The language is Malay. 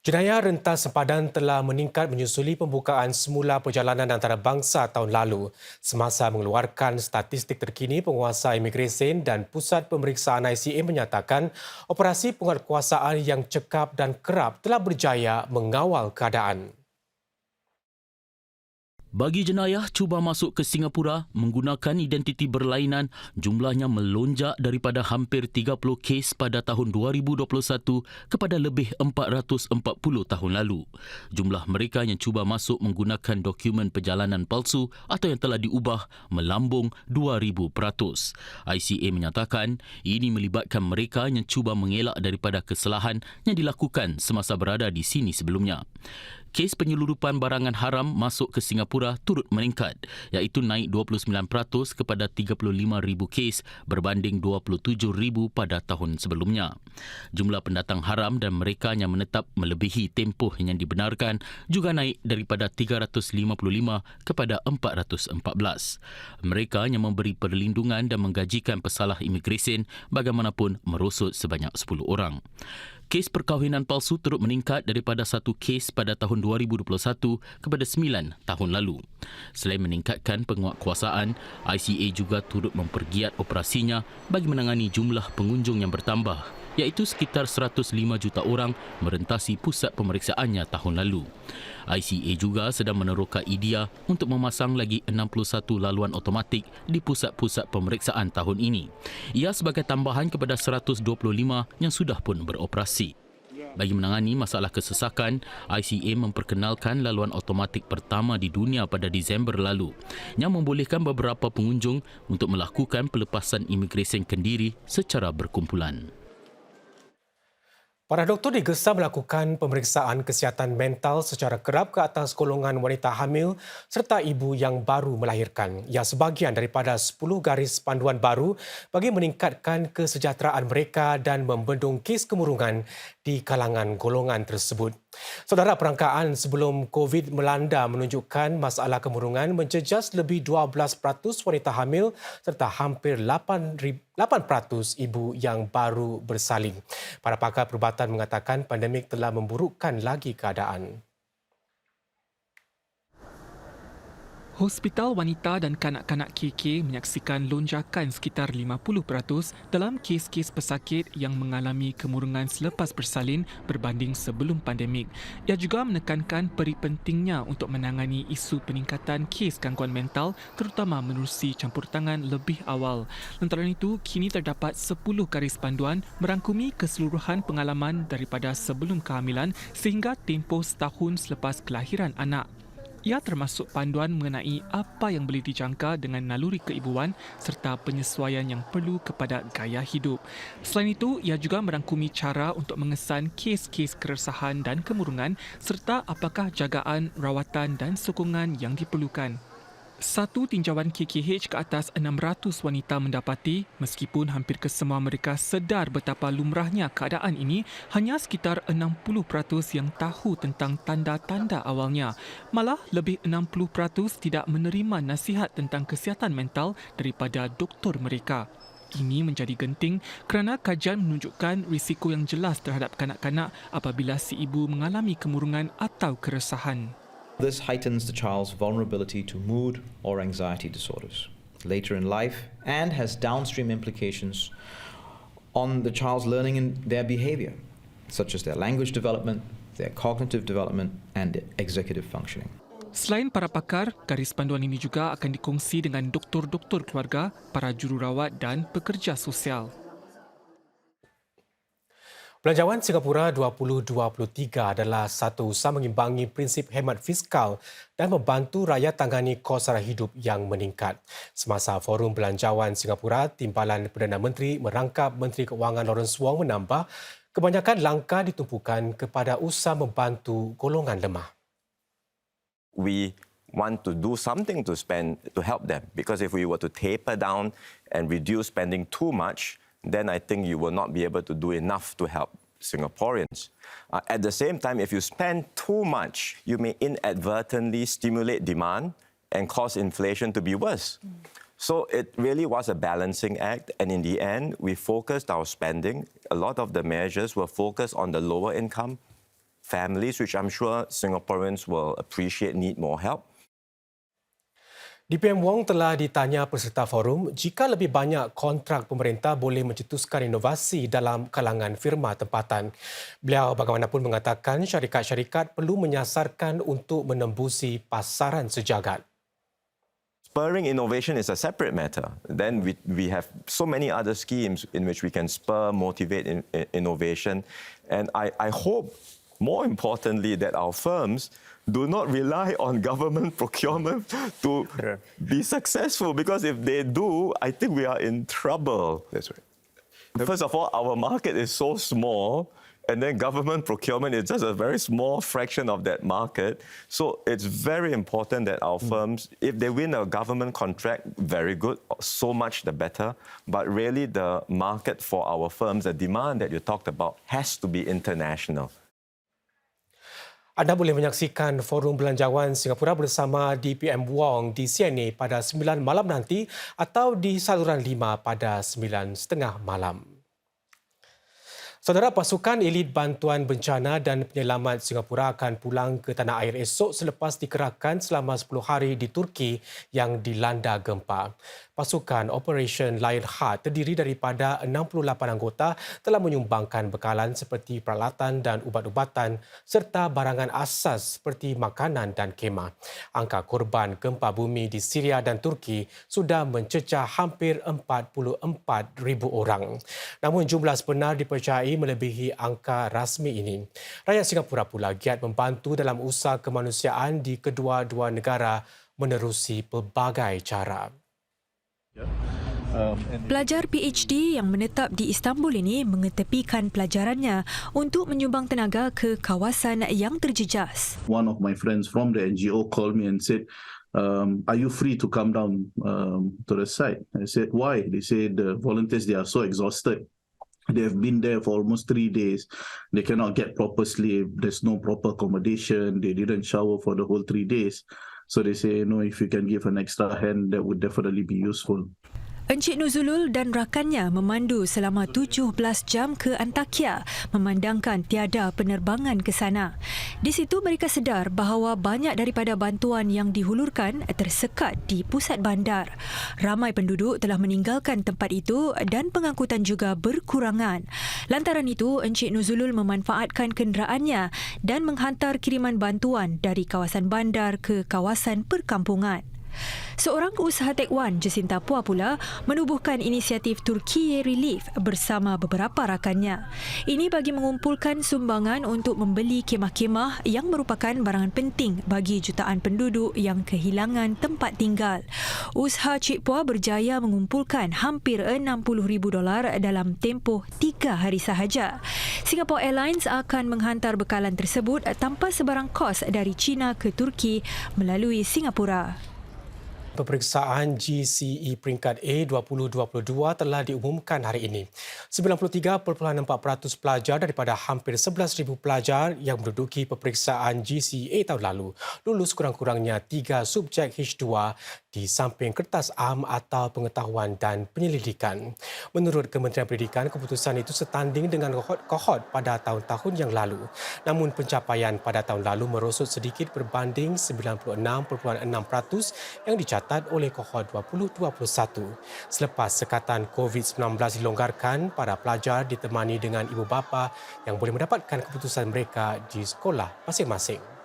Jenayah rentas sempadan telah meningkat menyusuli pembukaan semula perjalanan antarabangsa tahun lalu semasa mengeluarkan statistik terkini. Penguasa Imigresen dan Pusat Pemeriksaan ICA menyatakan operasi penguatkuasaan yang cekap dan kerap telah berjaya mengawal keadaan. Bagi jenayah cuba masuk ke Singapura menggunakan identiti berlainan, jumlahnya melonjak daripada hampir 30 kes pada tahun 2021 kepada lebih 440 tahun lalu. Jumlah mereka yang cuba masuk menggunakan dokumen perjalanan palsu atau yang telah diubah melambung 2,000%. ICA menyatakan ini melibatkan mereka yang cuba mengelak daripada kesalahan yang dilakukan semasa berada di sini sebelumnya. Kes penyeludupan barangan haram masuk ke Singapura turut meningkat, iaitu naik 29% kepada 35,000 kes berbanding 27,000 pada tahun sebelumnya. Jumlah pendatang haram dan mereka yang menetap melebihi tempoh yang dibenarkan juga naik daripada 355 kepada 414. Mereka yang memberi perlindungan dan menggajikan pesalah imigresen bagaimanapun merosot sebanyak 10 orang. Kes perkahwinan palsu turut meningkat daripada 1 kes pada tahun 2021 kepada 9 tahun lalu. Selain meningkatkan penguatkuasaan, ICA juga turut mempergiat operasinya bagi menangani jumlah pengunjung yang bertambah, iaitu sekitar 105 juta orang merentasi pusat pemeriksaannya tahun lalu. ICA juga sedang meneroka idea untuk memasang lagi 61 laluan automatik di pusat-pusat pemeriksaan tahun ini. Ia sebagai tambahan kepada 125 yang sudah pun beroperasi. Bagi menangani masalah kesesakan, ICA memperkenalkan laluan automatik pertama di dunia pada Disember lalu yang membolehkan beberapa pengunjung untuk melakukan pelepasan imigresen kendiri secara berkumpulan. Para doktor digesa melakukan pemeriksaan kesihatan mental secara kerap ke atas golongan wanita hamil serta ibu yang baru melahirkan. Ia sebahagian daripada 10 garis panduan baru bagi meningkatkan kesejahteraan mereka dan membendung kes kemurungan di kalangan golongan tersebut. Saudara, perangkaan sebelum COVID melanda menunjukkan masalah kemurungan menjejas lebih 12% wanita hamil serta hampir 8% ibu yang baru bersalin. Para pakar perubatan mengatakan pandemik telah memburukkan lagi keadaan. Hospital Wanita dan Kanak-kanak KK menyaksikan lonjakan sekitar 50% dalam kes-kes pesakit yang mengalami kemurungan selepas bersalin berbanding sebelum pandemik. Ia juga menekankan peri pentingnya untuk menangani isu peningkatan kes gangguan mental terutama menerusi campur tangan lebih awal. Lantaran itu, kini terdapat 10 garis panduan merangkumi keseluruhan pengalaman daripada sebelum kehamilan sehingga tempoh setahun selepas kelahiran anak. Ia termasuk panduan mengenai apa yang boleh dijangka dengan naluri keibuan serta penyesuaian yang perlu kepada gaya hidup. Selain itu, ia juga merangkumi cara untuk mengesan kes-kes keresahan dan kemurungan serta apakah jagaan, rawatan dan sokongan yang diperlukan. Satu tinjauan KKH ke atas 600 wanita mendapati, meskipun hampir kesemua mereka sedar betapa lumrahnya keadaan ini, hanya sekitar 60% yang tahu tentang tanda-tanda awalnya. Malah, lebih 60% tidak menerima nasihat tentang kesihatan mental daripada doktor mereka. Ini menjadi genting kerana kajian menunjukkan risiko yang jelas terhadap kanak-kanak apabila si ibu mengalami kemurungan atau keresahan. This heightens the child's vulnerability to mood or anxiety disorders later in life and has downstream implications on the child's learning and their behavior, such as their language development, their cognitive development, and executive functioning. Selain para pakar, garis panduan ini juga akan dikongsi dengan doktor-doktor keluarga, para jururawat dan pekerja sosial. Belanjawan Singapura 2023 adalah satu usaha mengimbangi prinsip hemat fiskal dan membantu rakyat tangani kos sara hidup yang meningkat. Semasa Forum Belanjawan Singapura, Timbalan Perdana Menteri merangkap Menteri Keuangan Lawrence Wong menambah kebanyakan langkah ditumpukan kepada usaha membantu golongan lemah. We want to do something to spend to help them, because if we were to taper down and reduce spending too much, then I think you will not be able to do enough to help Singaporeans. At the same time, if you spend too much, you may inadvertently stimulate demand and cause inflation to be worse. So it really was a balancing act, and in the end, we focused our spending. A lot of the measures were focused on the lower income families, which I'm sure Singaporeans will appreciate, need more help. DPM Wong telah ditanya peserta forum jika lebih banyak kontrak pemerintah boleh mencetuskan inovasi dalam kalangan firma tempatan. Beliau bagaimanapun mengatakan syarikat-syarikat perlu menyasarkan untuk menembusi pasaran sejagat. Spurring innovation is a separate matter. Then we have so many other schemes in which we can spur, motivate innovation. And I hope, more importantly, that our firms do not rely on government procurement to be successful, because if they do, I think we are in trouble. That's right. First of all, our market is so small, and then government procurement is just a very small fraction of that market. So it's very important that our firms, if they win a government contract, very good, so much the better. But really the market for our firms, the demand that you talked about, has to be international. Anda boleh menyaksikan Forum Belanjawan Singapura bersama DPM Wong di CNA pada 9 malam nanti atau di saluran 5 pada 9.30 malam. Saudara, pasukan elit bantuan bencana dan penyelamat Singapura akan pulang ke tanah air esok selepas dikerahkan selama 10 hari di Turki yang dilanda gempa. Pasukan Operation Lionheart terdiri daripada 68 anggota telah menyumbangkan bekalan seperti peralatan dan ubat-ubatan serta barangan asas seperti makanan dan kemah. Angka korban gempa bumi di Syria dan Turki sudah mencecah hampir 44,000 orang. Namun jumlah sebenar dipercayai melebihi angka rasmi ini. Rakyat Singapura pula giat membantu dalam usaha kemanusiaan di kedua-dua negara menerusi pelbagai cara. Pelajar PhD yang menetap di Istanbul ini mengetepikan pelajarannya untuk menyumbang tenaga ke kawasan yang terjejas. One of my friends from the NGO called me and said, are you free to come down to the site? I said, why? They said the volunteers, they are so exhausted. They have been there for almost 3 days. They cannot get proper sleep. There's no proper accommodation. They didn't shower for the whole 3 days. So they say, no, if you can give an extra hand, that would definitely be useful. Encik Nuzulul dan rakannya memandu selama 17 jam ke Antakya memandangkan tiada penerbangan ke sana. Di situ mereka sedar bahawa banyak daripada bantuan yang dihulurkan tersekat di pusat bandar. Ramai penduduk telah meninggalkan tempat itu dan pengangkutan juga berkurangan. Lantaran itu, Encik Nuzulul memanfaatkan kenderaannya dan menghantar kiriman bantuan dari kawasan bandar ke kawasan perkampungan. Seorang usaha Tekwan, Jacinta Pua pula menubuhkan inisiatif Turkiye Relief bersama beberapa rakannya. Ini bagi mengumpulkan sumbangan untuk membeli kemah-kemah yang merupakan barangan penting bagi jutaan penduduk yang kehilangan tempat tinggal. Usaha Cik Pua berjaya mengumpulkan hampir $60,000 dalam tempoh 3 hari sahaja. Singapore Airlines akan menghantar bekalan tersebut tanpa sebarang kos dari China ke Turki melalui Singapura. Peperiksaan GCE peringkat A 2022 telah diumumkan hari ini. 93.4% pelajar daripada hampir 11,000 pelajar yang menduduki peperiksaan GCE tahun lalu lulus kurang-kurangnya 3 subjek H2 di samping kertas am atau pengetahuan dan penyelidikan. Menurut Kementerian Pendidikan, keputusan itu setanding dengan kohort pada tahun-tahun yang lalu. Namun pencapaian pada tahun lalu merosot sedikit berbanding 96.6% yang dicatat oleh kohort 2021. Selepas sekatan COVID-19 dilonggarkan, para pelajar ditemani dengan ibu bapa yang boleh mendapatkan keputusan mereka di sekolah masing-masing.